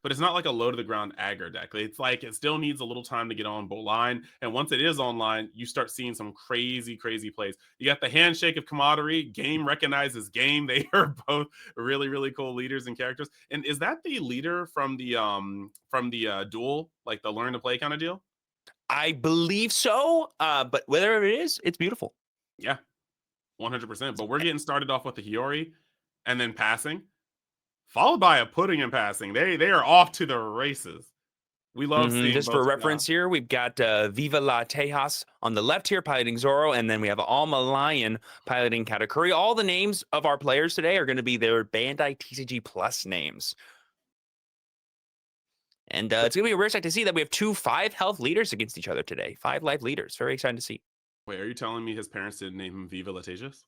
But it's not like a low to the ground aggro deck. It's like it still needs a little time to get on line. And once it is online, you start seeing some crazy, crazy plays. You got the handshake of camaraderie. Game recognizes game. They are both really, really cool leaders and characters. And is that the leader from the duel, like the learn to play kind of deal? I believe so, but whether it is, it's beautiful. Yeah, 100%. But we're getting started off with the Hiyori and then passing, followed by a pudding and passing. They are off to the races. We love seeing Just for both. reference here, we've got Viva La Tejas on the left here piloting Zoro, and then we have Alma Lion piloting Katakuri. All the names of our players today are going to be their Bandai TCG Plus names. And it's going to be a rare sight to see that we have 2 5-health leaders against each other today. 5 life leaders. Very exciting to see. Wait, are you telling me his parents didn't name him Viva Latacious?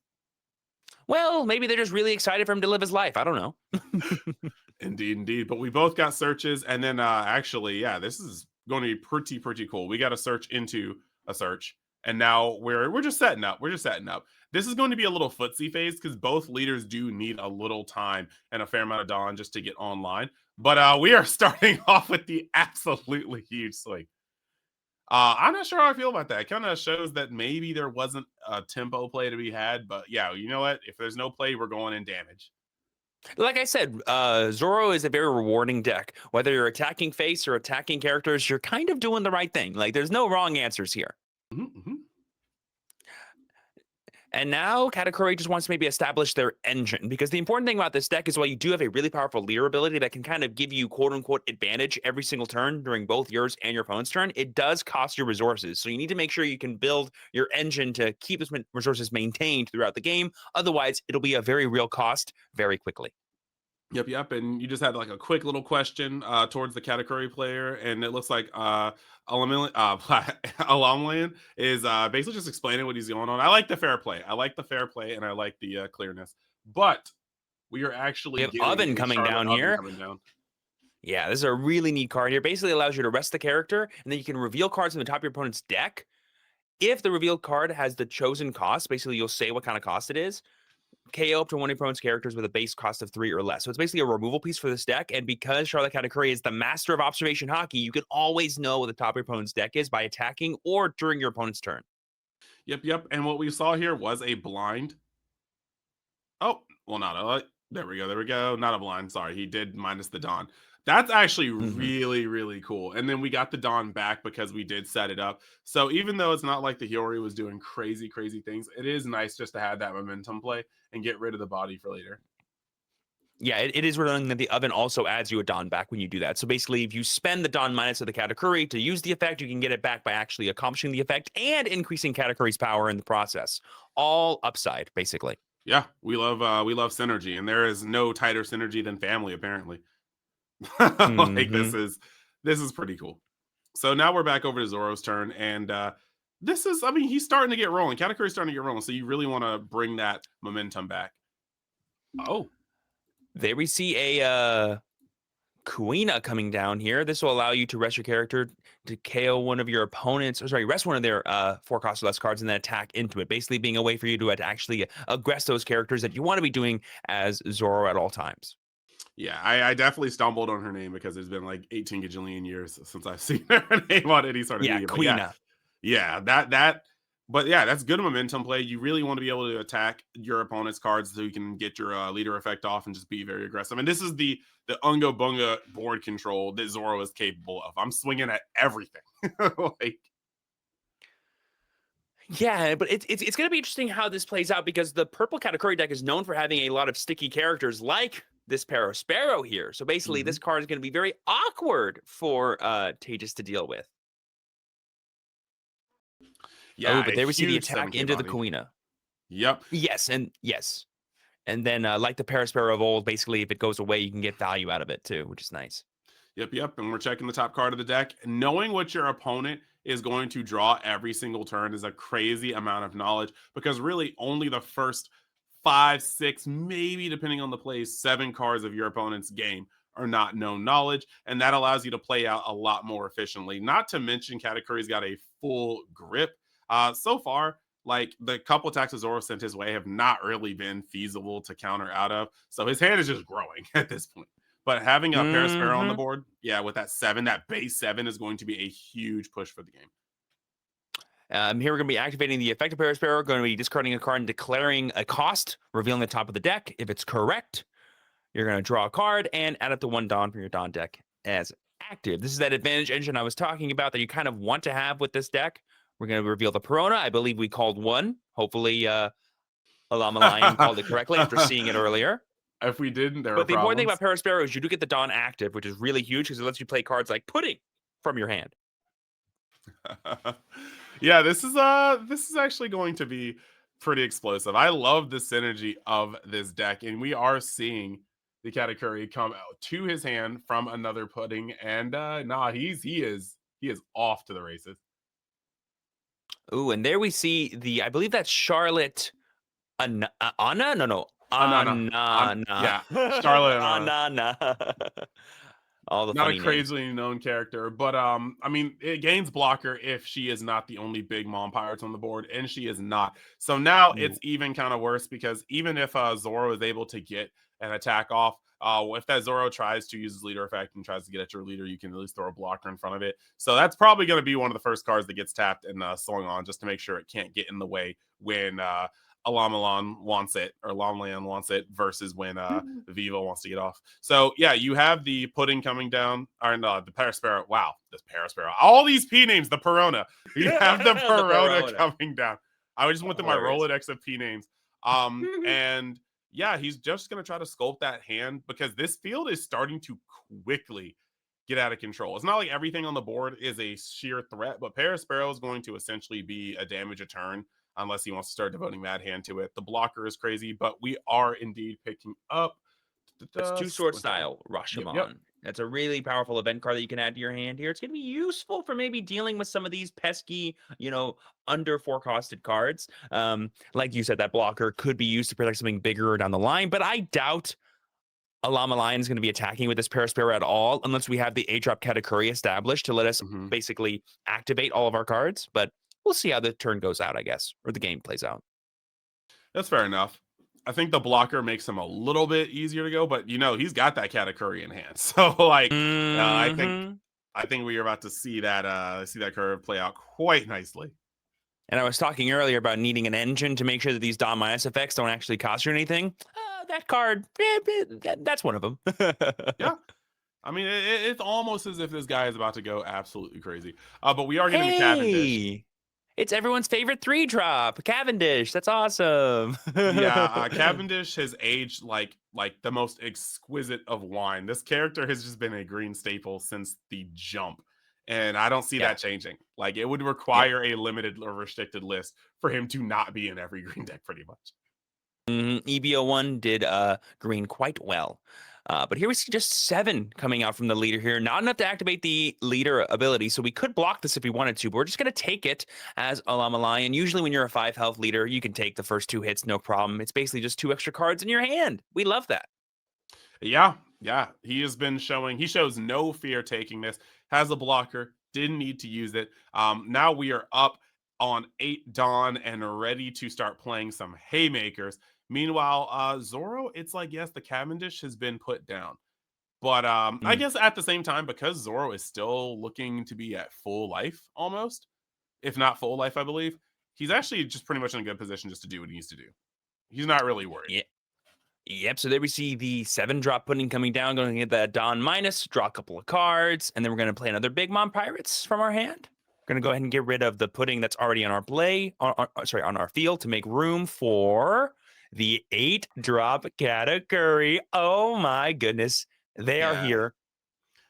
Well, maybe they're just really excited for him to live his life. I don't know. Indeed, indeed. But we both got searches, and then actually, yeah, this is going to be pretty cool. We got a search into a search, and now we're just setting up. We're just setting up. This is going to be a little footsie phase because both leaders do need a little time and a fair amount of dawn just to get online. But we are starting off with the absolutely huge swing. I'm not sure how I feel about that. It kind of shows that maybe there wasn't a tempo play to be had, but yeah, you know what? If there's no play, we're going in damage. Like I said, Zoro is a very rewarding deck. Whether you're attacking face or attacking characters, you're kind of doing the right thing. Like, there's no wrong answers here. Mm-hmm. And now Katakuri just wants to maybe establish their engine, because the important thing about this deck is while you do have a really powerful leader ability that can kind of give you quote unquote advantage every single turn during both yours and your opponent's turn, it does cost you resources. So you need to make sure you can build your engine to keep those resources maintained throughout the game. Otherwise, it'll be a very real cost very quickly. Yep. And you just had like a quick little question towards the Katakuri player, and it looks like Alamlian is basically just explaining what he's going on. I like the fair play. I like the fair play, and I like the clearness. But we are actually We have getting Oven a coming Charlotte down Oven here. coming down. Yeah, this is a really neat card here. Basically allows you to rest the character, and then you can reveal cards from the top of your opponent's deck. If the revealed card has the chosen cost, basically you'll say what kind of cost it is. KO up to one of your opponent's characters with a base cost of 3 or less. So it's basically a removal piece for this deck. And because Charlotte Katakuri is the master of observation hockey, you can always know what the top of your opponent's deck is by attacking or during your opponent's turn. Yep. And what we saw here was a blind. Oh, well, not a. There we go. Not a blind. Sorry, he did minus the Dawn. That's actually really cool. And then we got the Dawn back because we did set it up. So even though it's not like the Hiyori was doing crazy things, it is nice just to have that momentum play and get rid of the body for later. Yeah, it is running that the Oven also adds you a Dawn back when you do that. So basically, if you spend the Dawn minus of the Katakuri to use the effect, you can get it back by actually accomplishing the effect and increasing Katakuri's power in the process. All upside, basically. Yeah, we love synergy, and there is no tighter synergy than family, apparently. Like this is pretty cool. So now we're back over to Zoro's turn, and this is, I mean, he's starting to get rolling. Katakuri's starting to get rolling, so you really want to bring that momentum back. Oh, there we see a Kuina coming down here. This will allow you to rest your character to KO one of your opponents, or sorry, rest one of their 4 cost or less cards and then attack into it. Basically being a way for you to actually aggress those characters that you want to be doing as Zoro at all times. yeah, I definitely stumbled on her name because it's been like 18 gajillion years since I've seen her name on any sort of media. Kuina. Yeah, but yeah, that's good momentum play. You really want to be able to attack your opponent's cards so you can get your leader effect off and just be very aggressive. And this is the Unga Bunga board control that Zoro is capable of. I'm swinging at everything. Like, yeah, but it's going to be interesting how this plays out, because the purple Katakuri deck is known for having a lot of sticky characters like this Sparrow here. So basically, this card is going to be very awkward for Tejas to deal with. yeah, but there we see the huge attack 7K into body. the Kuina. Yep. Yes. And then like the Parasparrow of old, basically, if it goes away, you can get value out of it too, which is nice. Yep. And we're checking the top card of the deck. Knowing what your opponent is going to draw every single turn is a crazy amount of knowledge, because really only the first 5, 6, maybe depending on the plays, 7 cards of your opponent's game are not known knowledge. And that allows you to play out a lot more efficiently. Not to mention Katakuri's got a full grip. So far, like the couple attacks that Zoro sent his way have not really been feasible to counter out of. So his hand is just growing at this point. But having a Parasparrow on the Mhm. board, yeah, with that 7, that base 7 is going to be a huge push for the game. Here we're going to be activating the effective Parasparrow, going to be discarding a card and declaring a cost, revealing the top of the deck. If it's correct, you're going to draw a card and add it to 1 Dawn from your Dawn deck as active. This is that advantage engine I was talking about that you kind of want to have with this deck. We're going to reveal the Perona. I believe we called 1. Hopefully, Alama Lion called it correctly after seeing it earlier. If we didn't, there are But the important thing problems. about Parasparrow is you do get the Dawn active, which is really huge because it lets you play cards like Pudding from your hand. Yeah, this is actually going to be pretty explosive. I love the synergy of this deck, and we are seeing the Katakuri come out to his hand from another pudding, and nah, he is off to the races. Ooh, and there we see I believe that's Charlotte Anna? No. Anana, Anana. yeah, Charlotte Anana. Anana. All the Not a funny names. crazily known character, but I mean, it gains blocker if she is not the only big mom pirates on the board, and she is not. So now Ooh. it's even kind of worse because even if Zoro is able to get an attack off, if that Zoro tries to use his leader effect and tries to get at your leader, you can at least throw a blocker in front of it. So that's probably going to be one of the first cards that gets tapped and swung on just to make sure it can't get in the way when Alamalan wants it or Lamlan wants it versus when Vivo wants to get off. So yeah, you have the pudding coming down, or no, the Parasparrow. Wow, this Parasparrow. All these P names, the Perona. You have the Perona Perona. coming down. I just went through my Hilarious. Rolodex of P names. And yeah, he's just gonna try to sculpt that hand because this field is starting to quickly get out of control. It's not like everything on the board is a sheer threat, but Parasparrow is going to essentially be a damage a turn unless he wants to start devoting Mad Hand to it. The blocker is crazy, but we are indeed picking up That's Two Sword Splinter. Style Yep. Rashomon. That's a really powerful event card that you can add to your hand here. It's going to be useful for maybe dealing with some of these pesky, under forecasted cards. Like you said, that blocker could be used to protect something bigger down the line, but I doubt Alama Lion is going to be attacking with this Parasparrow at all unless we have the 8-drop Katakuri established to let us Mhm. basically activate all of our cards. But we'll see how the turn goes out, I guess, or the game plays out. That's fair enough. I think the blocker makes him a little bit easier to go, but he's got that Katakuri in hand. So like I think Mm-hmm. I think we are about to see that curve play out quite nicely. And I was talking earlier about needing an engine to make sure that these Dom minus effects don't actually cost you anything. That card, that's one of them. Yeah. I mean, it's almost as if this guy is about to go absolutely crazy. But we are getting the Cavendish. Hey, it's everyone's favorite 3-drop, Cavendish. That's awesome. Yeah, Cavendish has aged like the most exquisite of wine. This character has just been a green staple since the jump, and I don't see Yeah, that changing. Like it would yeah. require a limited or restricted list for him to not be in every green deck, pretty much. EBO1 did green quite well. But here we see just 7 coming out from the leader here. Not enough to activate the leader ability, so we could block this if we wanted to, but we're just going to take it as Alama Lion. Usually when you're a 5 health leader, you can take the first 2 hits, no problem. It's basically just 2 extra cards in your hand. We love that. Yeah, yeah. He shows no fear taking this. Has a blocker, didn't need to use it. Now we are up on 8 Dawn and ready to start playing some haymakers. Meanwhile, Zoro, it's like yes, the Cavendish has been put down. But I Mm. guess at the same time, because Zoro is still looking to be at full life almost, if not full life, I believe, he's actually just pretty much in a good position just to do what he needs to do. He's not really worried. Yeah. Yep, so there we see the 7-drop pudding coming down, going to get that Dawn minus, draw a couple of cards, and then we're going to play another Big Mom Pirates from our hand. Going to go ahead and get rid of the pudding that's already on our on our field to make room for the 8-drop Katakuri. Oh my goodness, they are Yeah. here.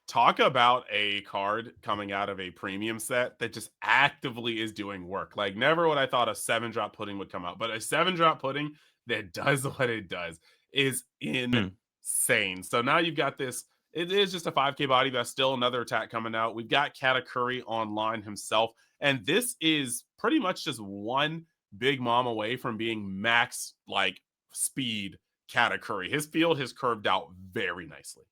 Talk about a card coming out of a premium set that just actively is doing work. Like never would I thought a 7-drop pudding would come out, but a 7-drop pudding that does what it does is Mm. insane. So now you've got this. It is just a 5K body. That's still another attack coming out. We've got Katakuri online himself, and this is pretty much just one big mom away from being max like speed Katakuri. His field has curved out very nicely.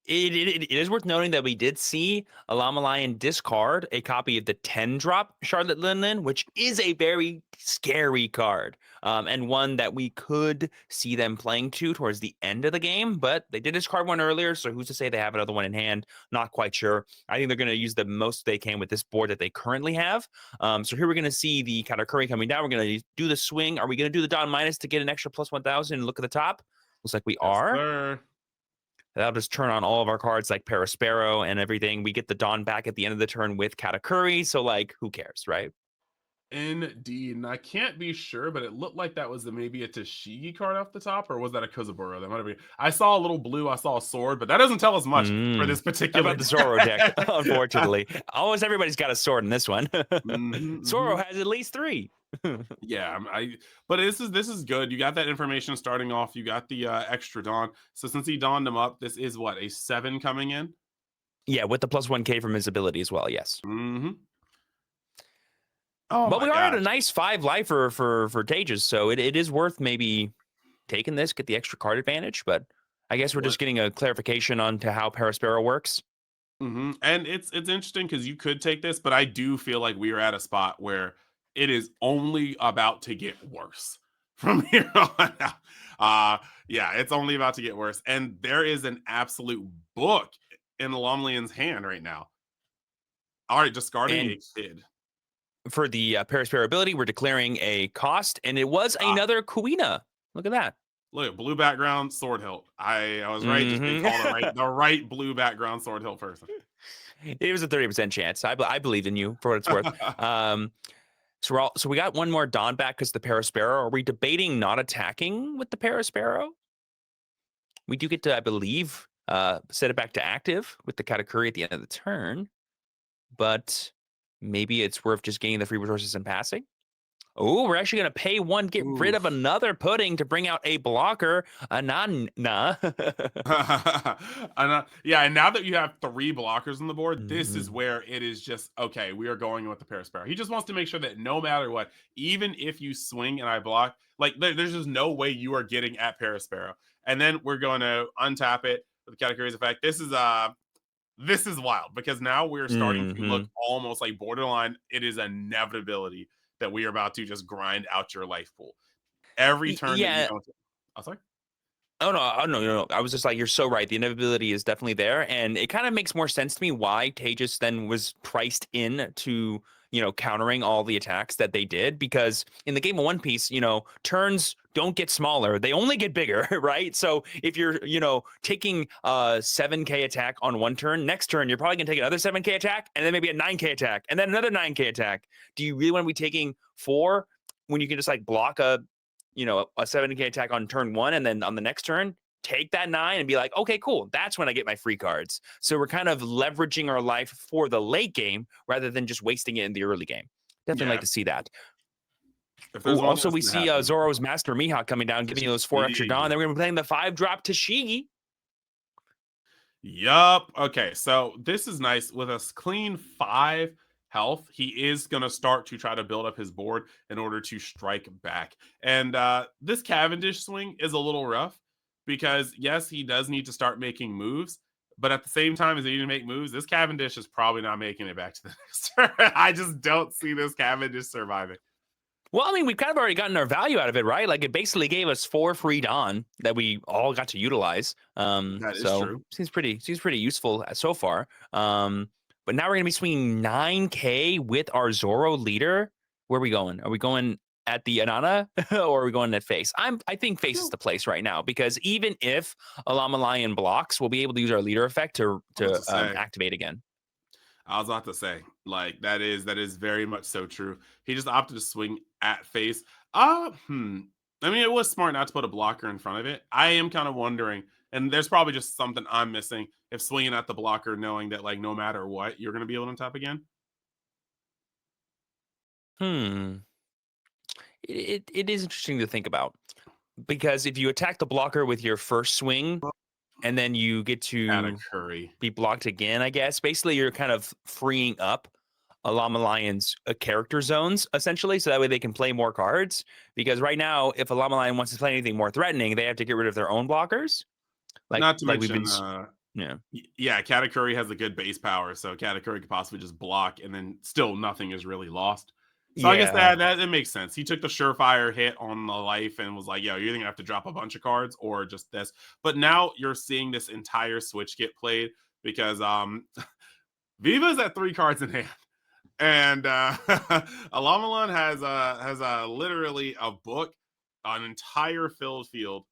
It is worth noting that we did see Alama Lion discard a copy of the 10 drop Charlotte Linlin, which is a very scary card, and one that we could see them playing to towards the end of the game. But they did discard one earlier, so who's to say they have another one in hand? Not quite sure. I think they're going to use the most they can with this board that they currently have. So here we're going to see the Katakuri coming down. We're going to do the swing. Are we going to do the Don minus to get an extra plus 1,000 and look at the top? Looks like we Yes, are. sir. That'll just turn on all of our cards like Paraspero and everything. We get the Dawn back at the end of the turn with Katakuri. So, like, who cares, right? Indeed. And I can't be sure, but it looked like that was maybe a Tashigi card off the top, or was that a Kozaburo? That might have been. I saw a little blue, I saw a sword, but that doesn't tell us much for this How particular about the Zoro deck? Unfortunately, almost everybody's got a sword in this one. Zoro has at least 3. Yeah, but this is good. You got that information starting off. You got the extra dawn. So since he dawned him up, this is what, a 7 coming in? Yeah, with the plus 1K from his ability as well. Yes. Oh But my we are at a gosh. nice 5 lifer for Tages, so it is worth maybe taking this, get the extra card advantage. But I guess we're What? just getting a clarification on to how Paraspero works. And it's interesting because you could take this, but I do feel like we are at a spot where it is only about to get worse from here on out. Yeah, it's only about to get worse. And there is an absolute book in Lomlian's hand right now. All right, discarding And a kid. for the Paraspero ability, we're declaring a cost, and it was Ah, another Kuina. Look at that. look, blue background, sword hilt. I was right, just didn't Mhm. call the right blue background sword hilt person. It was a 30% chance. I believe in you for what it's worth. So we got one more Dawn back because the Paraspero. Are we debating not attacking with the Paraspero? We do get to, I believe, set it back to active with the Katakuri at the end of the turn, but maybe it's worth just gaining the free resources and passing. Oh, we're actually going to pay 1, get rid of Oof. another pudding to bring out a blocker. Nah. Yeah, and now that you have 3 blockers on the board, this is Mhm. where it is just okay. We are going with the Paraspero. He just wants to make sure that no matter what, even if you swing and I block, like there's just no way you are getting at Paraspero. And then we're going to untap it with the categories effect. This is wild because now we're starting to look Mhm. almost like borderline. It is an inevitability that we are about to just grind out your life pool every turn that you Yeah. don't. I was like, Oh no, oh no, no. I was just like, you're so right. The inevitability is definitely there, and it kind of makes more sense to me why Tejas then was priced in to countering all the attacks that they did. Because in the game of One Piece, turns don't get smaller; they only get bigger, right? So if you're taking a 7K attack on one turn, next turn you're probably gonna take another 7K attack, and then maybe a 9K attack, and then another 9K attack. Do you really want to be taking 4 when you can just like block a 7K attack on turn 1, and then on the next turn, take that 9 and be like, okay, cool. That's when I get my free cards. So we're kind of leveraging our life for the late game rather than just wasting it in the early game. Definitely like yeah, to see that. if Oh, there's one also that's we gonna see happen, Zoro's Master Mihawk coming down, giving you those 4 extra Dawn. Tashigi. Then we're going to be playing the 5-drop Tashigi. Yup. Okay, so this is nice. With a clean 5 health, he is gonna start to try to build up his board in order to strike back. And this Cavendish swing is a little rough because yes, he does need to start making moves, but at the same time as he need to make moves, this Cavendish is probably not making it back to the next turn. I just don't see this Cavendish surviving. Well, I mean, we've kind of already gotten our value out of it, right? Like it basically gave us 4 free Dawn that we all got to utilize. That is So true. seems pretty useful so far. But now we're gonna be swinging 9K with our Zoro leader. Where are we going? Are we going at the Anana or are we going at face? I think face is the place right now because even if Alama Lion blocks, we'll be able to use our leader effect to I was about to say. activate again. I was about to say, like that is very much so true. He just opted to swing at face. I mean, it was smart not to put a blocker in front of it. I am kind of wondering, and there's probably just something I'm missing. If swinging at the blocker, knowing that like no matter what, you're gonna be able to tap again. Hmm. It is interesting to think about because if you attack the blocker with your first swing and then you get to Katakuri. be blocked again, I guess. Basically, you're kind of freeing up Alama Lion's character zones, essentially, so that way they can play more cards. Because right now, if Alama Lion wants to play anything more threatening, they have to get rid of their own blockers. Like Not to like we've been. mention, Yeah. Yeah, Katakuri has a good base power, so Katakuri could possibly just block, and then still nothing is really lost. So I guess Yeah. that makes sense. He took the surefire hit on the life and was like, "Yo, you're either gonna have to drop a bunch of cards or just this." But now you're seeing this entire switch get played because Viva's at 3 cards in hand. And Alamalan has literally a book, an entire filled field,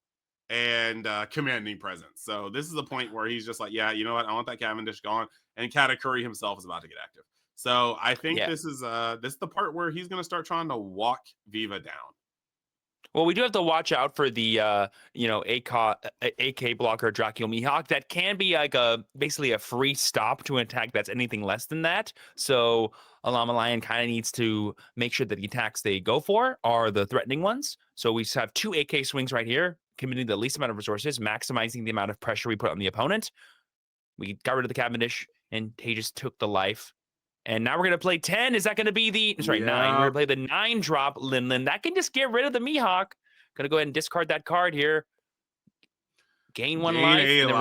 and commanding presence. So this is the point where he's just like, yeah, you know what? I want that Cavendish gone. And Katakuri himself is about to get active. So I think Yeah. this is the part where he's gonna start trying to walk Viva down. Well, we do have to watch out for the AK blocker Dracula Mihawk. That can be like a basically a free stop to an attack that's anything less than that. So Alama Lion kind of needs to make sure that the attacks they go for are the threatening ones. So we have 2 AK swings right here, committing the least amount of resources, maximizing the amount of pressure we put on the opponent. We got rid of the Cavendish, and Tejas took the life. And now we're going to play 10. Is that going to be the, sorry, 9? We're Yeah, going to play the 9 drop Linlin. That can just get rid of the Mihawk. Going to go ahead and discard that card here. Gain 1 gain life. a And then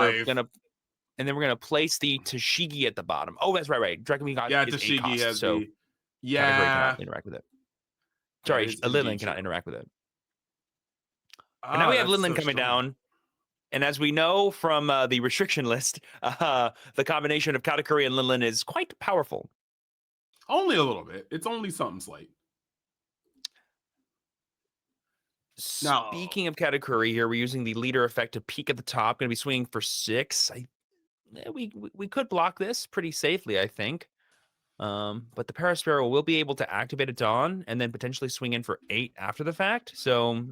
we're life. going to place the Tashigi at the bottom. Oh, that's right, right. Dragon Mihawk Yeah, is 8 Tashigi cost, has so the Kategori cannot yeah, interact with it. that Sorry, is Linlin indeed cannot true. interact with it. But now Ah, we have that's Linlin so coming strong. down. And as we know from the restriction list, the combination of Katakuri and Linlin is quite powerful. Only a little bit. It's only something slight. Now, Speaking of Katakuri here, we're using the leader effect to peak at the top. Going to be swinging for 6. We could block this pretty safely, I think. But the Parasparrow will be able to activate a Dawn and then potentially swing in for 8 after the fact. So,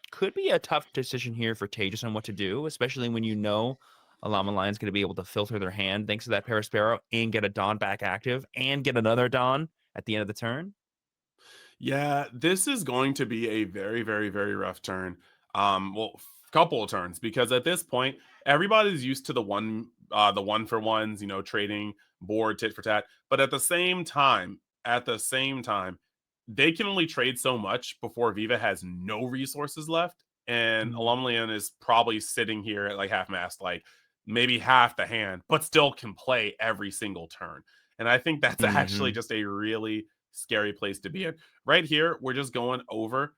could be a tough decision here for Tejas on what to do, especially when you know a Llama Lion's going to be able to filter their hand thanks to that Parasparrow and get a Dawn back active and get another Dawn at the end of the turn. yeah, this is going to be a very, very, very rough turn. Well, couple of turns because at this point, everybody's used to the one for ones, you know, trading board tit for tat. But at the same time, they can only trade so much before Viva has no resources left, and Mm. Alumnian is probably sitting here at like half mast, like maybe half the hand, but still can play every single turn. And I think that's actually Mm-hmm. just a really scary place to be in. Right here, we're just going over,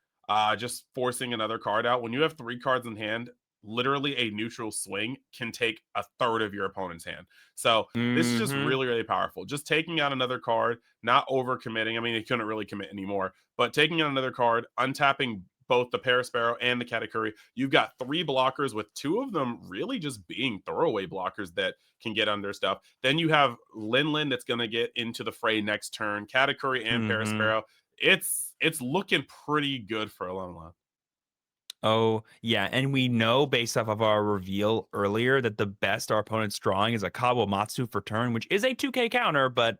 just forcing another card out. When you have 3 cards in hand, literally a neutral swing can take a third of your opponent's hand. So this is just Mm-hmm. really, really powerful. Just taking out another card, not over committing. I mean, he couldn't really commit anymore, but taking out another card, untapping both the Parasparrow and the Katakuri. You've got 3 blockers with 2 of them really just being throwaway blockers that can get under stuff. Then you have Linlin that's going to get into the fray next turn. Katakuri and Mm-hmm. Parasparrow. It's looking pretty good for Alona. Oh, yeah. And we know based off of our reveal earlier that the best our opponent's drawing is a Kawamatsu for turn, which is a 2K counter, but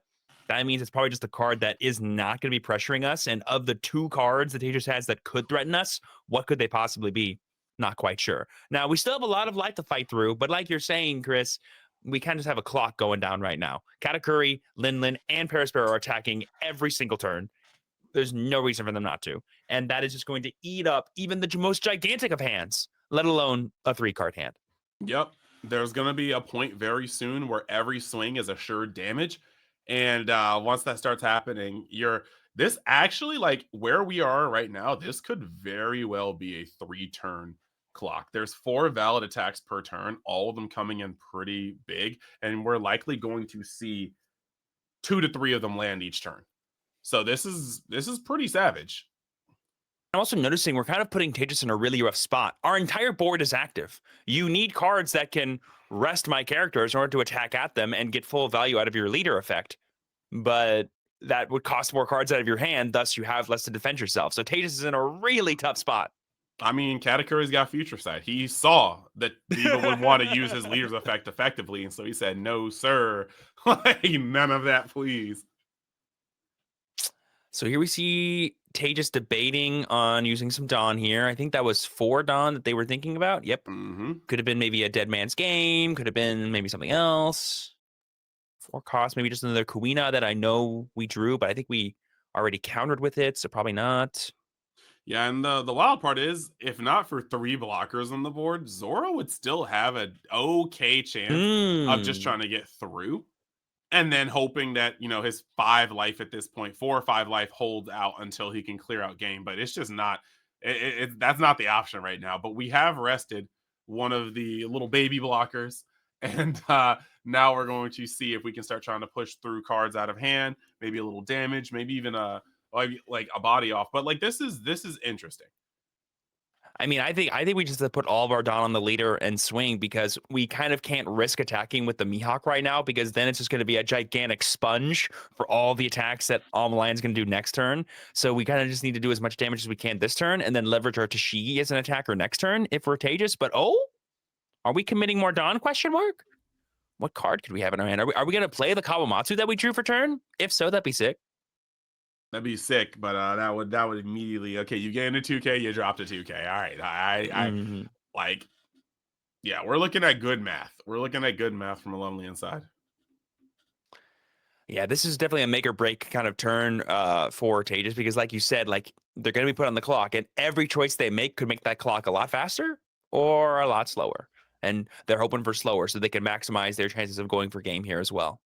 that means it's probably just a card that is not going to be pressuring us. And of the 2 cards that Tejas has that could threaten us, what could they possibly be? Not quite sure. Now, we still have a lot of life to fight through, but like you're saying, Chris, we kind of just have a clock going down right now. Katakuri, Linlin, and Parasparrow are attacking every single turn. There's no reason for them not to. And that is just going to eat up even the most gigantic of hands, let alone a 3-card hand. Yep. There's going to be a point very soon where every swing is assured damage. And once that starts happening, this actually, like where we are right now, this could very well be a 3-turn clock. There's 4 valid attacks per turn, all of them coming in pretty big. And we're likely going to see 2 to 3 of them land each turn. So this is pretty savage. I'm also noticing we're kind of putting Tejas in a really rough spot. Our entire board is active. You need cards that can rest my characters in order to attack at them and get full value out of your leader effect. But that would cost more cards out of your hand, thus you have less to defend yourself. So Tejas is in a really tough spot. I mean, Katakuri's got future sight. He saw that Viva would want to use his leader's effect effectively, and so he said, "No, sir, like none of that, please." So here we see Tejas debating on using some Dawn here. I think that was 4 Dawn that they were thinking about. Yep. Hmm. Could have been maybe a Dead Man's Game. Could have been maybe something else. 4 cost, maybe just another Kuina that I know we drew, but I think we already countered with it, so probably not. Yeah, and the wild part is, if not for 3 blockers on the board, Zoro would still have an okay chance of just Hmm. trying to get through, and then hoping that, his 5 life at this point, 4 or 5 life holds out until he can clear out game, but it's just not that's not the option right now, but we have rested one of the little baby blockers, and, now we're going to see if we can start trying to push through cards out of hand, maybe a little damage, maybe even like a body off, but, like, this is interesting. I mean, I think we just have to put all of our Dawn on the leader and swing because we kind of can't risk attacking with the Mihawk right now because then it's just going to be a gigantic sponge for all the attacks that Lion's going to do next turn. So we kind of just need to do as much damage as we can this turn and then leverage our Tashigi as an attacker next turn if we're Tejas. But are we committing more Dawn? Question mark. What card could we have in our hand? Are we going to play the Kawamatsu that we drew for turn? If so, that'd be sick. That'd be sick, but that would immediately, okay, you gained a 2K, you dropped a 2K. All right. I Mhm. like yeah, we're looking at good math. We're looking at good math from a lonely inside. Yeah, this is definitely a make or break kind of turn for Tejas because, like you said, like they're going to be put on the clock, and every choice they make could make that clock a lot faster or a lot slower. And they're hoping for slower so they can maximize their chances of going for game here as well.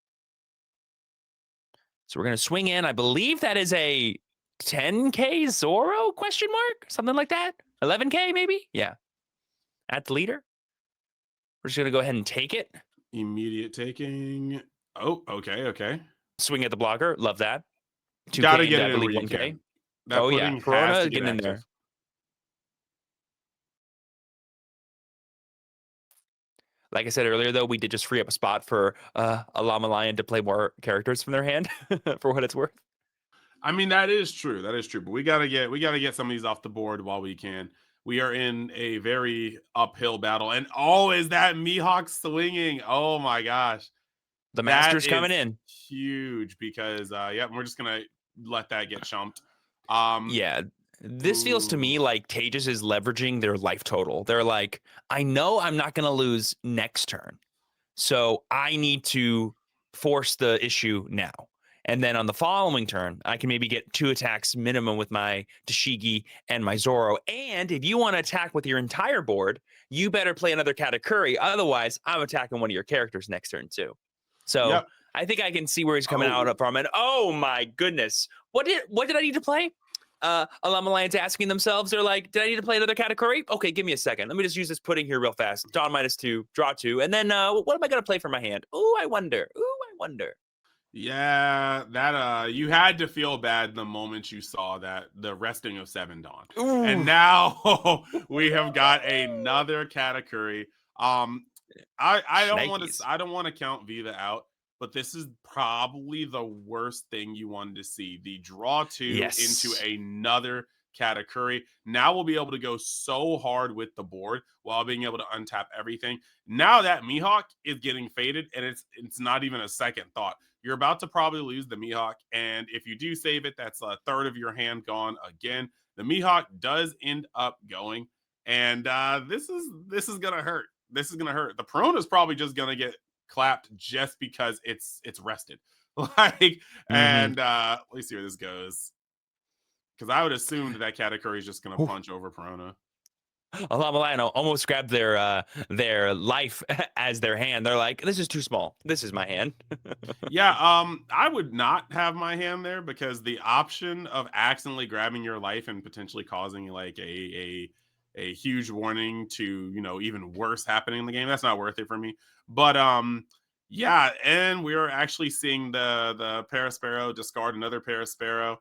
So we're going to swing in. I believe that is a 10K Zoro question mark, something like that. 11K maybe. Yeah, at the leader. We're just going to go ahead and take it. Immediate taking. Oh, okay, okay. Swing at the blocker. Love that. Gotta 2K get into, I it in where believe, you 1K. can. That Oh, yeah. pudding has Corona to get getting in active. there. Like I said earlier, though, we did just free up a spot for a Llama Lion to play more characters from their hand, for what it's worth. I mean, that is true. That is true. But we gotta get some of these off the board while we can. We are in a very uphill battle, and is that Mihawk swinging? Oh my gosh, The that Master's coming is in. huge because yeah, we're just gonna let that get chumped. Um, Yeah. This feels to ooh, me like Tejas is leveraging their life total. They're like, I know I'm not going to lose next turn. So I need to force the issue now. And then on the following turn, I can maybe get 2 attacks minimum with my Tashigi and my Zoro. And if you want to attack with your entire board, you better play another Katakuri. Otherwise, I'm attacking one of your characters next turn too. So yep. I think I can see where he's coming Oh, out from. And oh my goodness, what did I need to play? Alum Alliance asking themselves, they're like, did I need to play another Katakuri? Okay, give me a second. Let me just use this pudding here real fast. Dawn -2, draw 2. And then what am I going to play for my hand? Ooh, I wonder. Ooh, I wonder. yeah, that you had to feel bad the moment you saw that the resting of Seven Dawn. And Ooh. now we have got another Katakuri. Um I don't want to Shnikes. I don't want to count Viva out, but this is probably the worst thing you wanted to see. The draw 2 into Yes. another Katakuri. Now we'll be able to go so hard with the board while being able to untap everything. Now that Mihawk is getting faded and it's not even a second thought. You're about to probably lose the Mihawk, and if you do save it, that's a third of your hand gone again. The Mihawk does end up going, and this is gonna hurt. This is gonna hurt. The prone is probably just gonna get clapped just because it's rested. Like, Mm-hmm. and let me see where this goes. Because I would assume that Katakuri is just gonna punch over Perona. Alum Milano almost grabbed their life as their hand. They're like, this is too small. This is my hand. Yeah, I would not have my hand there because the option of accidentally grabbing your life and potentially causing like a huge warning to even worse happening in the game, that's not worth it for me. But yeah, and we're actually seeing the Parasparrow discard another Parasparrow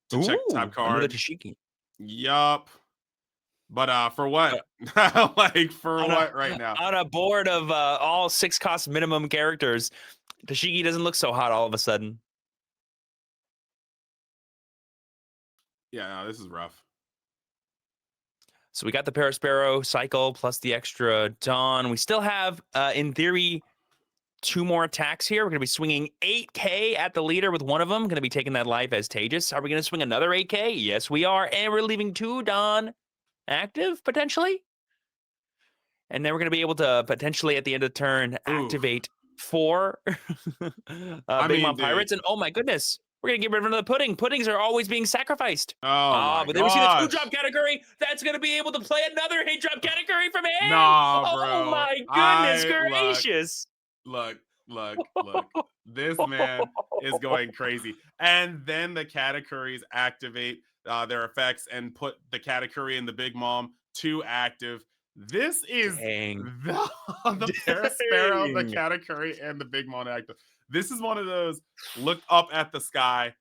to check the top Ooh, another card. Tashiki. Yup. But for what? Uh, Like for on a what right now? on a board of all 6 cost minimum characters, Tashigi doesn't look so hot all of a sudden. Yeah, no, this is rough. So we got the Parasparrow cycle plus the extra Dawn. We still have, in theory, 2 more attacks here. We're going to be swinging 8K at the leader with one of them. Going to be taking that life as Tejas. Are we going to swing another 8K? Yes, we are. And we're leaving 2 Dawn active, potentially. And then we're going to be able to potentially, at the end of the turn, Ooh. activate 4 I Big mean, Mom dude. Pirates. And oh my goodness, We're gonna get rid of another pudding. Puddings are always being sacrificed. Oh my But then we see the gosh. 2-drop Katakuri. That's gonna be able to play another 8-drop Katakuri from hand. Nah, Oh bro. my goodness Look, gracious. look, look. This man is going crazy. And then the Katakuris activate their effects and put the Katakuri and the Big Mom to active. This is Dang. the Parasparrow, the Dang. Katakuri, and the Big Mom active. This is one of those look up at the sky,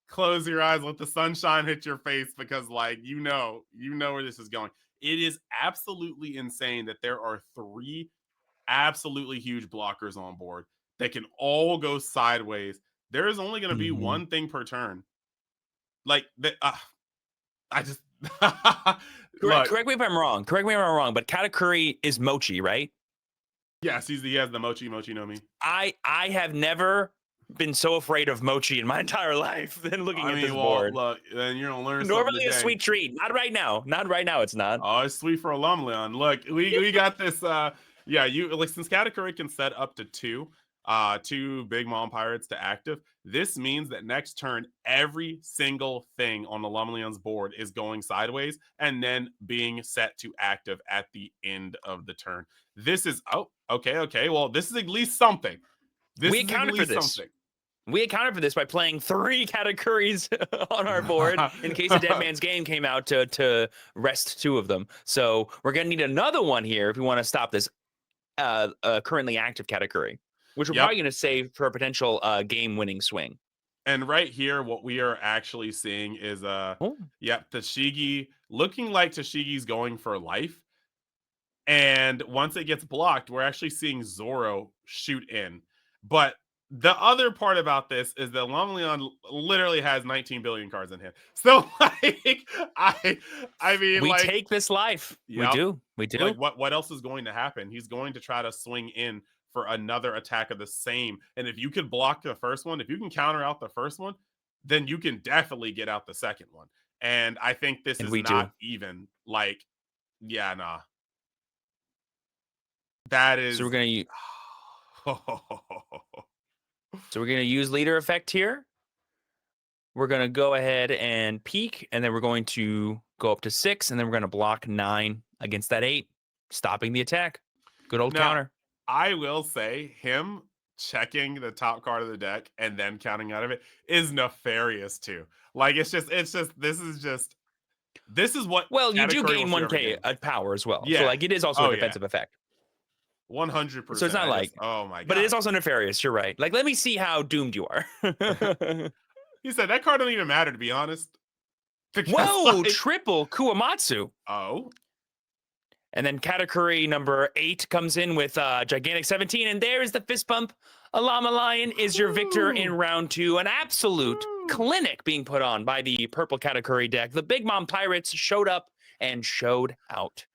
close your eyes, let the sunshine hit your face, because like you know where this is going. It is absolutely insane that there are 3 absolutely huge blockers on board that can all go sideways. There is only going to be one thing per turn. Like that, I just look. Correct me if I'm wrong. Correct me if I'm wrong, but Katakuri is Mochi, right? Yes, he has the Mochi no Mi. I have never been so afraid of Mochi in my entire life than looking at this board. Look, then you're gonna learn Normally something a today. sweet treat. Not right now. Not right now. It's not. Oh, it's sweet for a Lumleon. Look, we got this. Yeah, you like since Katakuri can set up to 2 Big Mom Pirates to active. This means that next turn, every single thing on the Lumleon's board is going sideways and then being set to active at the end of the turn. This is okay. Well, this is at least something. We accounted for this. We accounted for this by playing 3 Katakuris on our board in case a Dead Man's Game came out to rest 2 of them. So we're going to need another one here if we want to stop this currently active Katakuri, which we're probably going to save for a potential game-winning swing. And right here, what we are actually seeing is, Tashigi looking like Tashigi's going for life. And once it gets blocked, we're actually seeing Zoro shoot in. But the other part about this is that Lumleon literally has 19 billion cards in hand. So, like, I mean, we like, take this life. Yep. We do. Like, what else is going to happen? He's going to try to swing in for another attack of the same. And if you can block the first one, if you can counter out the first one, then you can definitely get out the second one. And I think this is not even like, yeah, nah. That is. So we're gonna use. So we're gonna use leader effect here. We're gonna go ahead and peek, and then we're going to go up to 6, and then we're gonna block 9 against that 8, stopping the attack. Good old counter. I will say him checking the top card of the deck and then counting out of it is nefarious too. Like this is what. Well, you do gain 1K of power as well. Yeah. So like it is also a defensive effect. 100%. So it's not like, oh my god. But it is also nefarious. You're right. Like, let me see how doomed you are. He said that card don't even matter, to be honest. Whoa, triple Kuwamatsu. Oh. And then Katakuri number 8 comes in with gigantic 17, and there is the fist bump. Alama Lion is your victor in round 2. An absolute clinic being put on by the purple Katakuri deck. The Big Mom Pirates showed up and showed out.